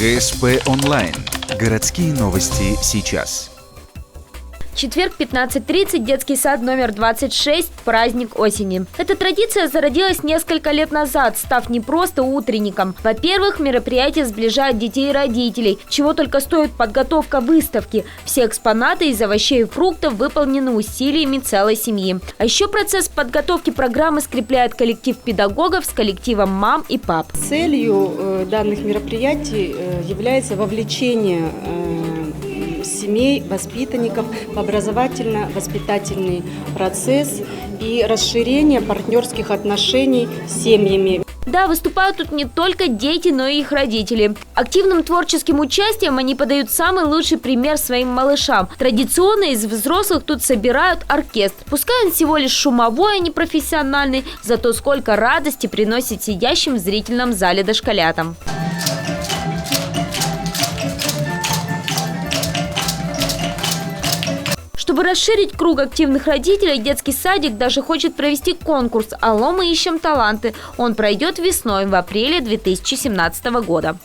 ГСП онлайн. Городские новости сейчас. Четверг, 15:30, детский сад номер 26 «Праздник осени». Эта традиция зародилась несколько лет назад, став не просто утренником. Во-первых, мероприятие сближает детей и родителей, чего только стоит подготовка выставки. Все экспонаты из овощей и фруктов выполнены усилиями целой семьи. А еще процесс подготовки программы скрепляет коллектив педагогов с коллективом мам и пап. Целью данных мероприятий является вовлечение семей, воспитанников в образовательно-воспитательный процесс и расширение партнерских отношений с семьями. Да, выступают тут не только дети, но и их родители. Активным творческим участием они подают самый лучший пример своим малышам. Традиционно из взрослых тут собирают оркестр. Пускай он всего лишь шумовой, а не профессиональный, зато сколько радости приносит сидящим в зрительном зале дошколятам. Чтобы расширить круг активных родителей, детский садик даже хочет провести конкурс «Алло, мы ищем таланты». Он пройдет весной, в апреле 2017 года.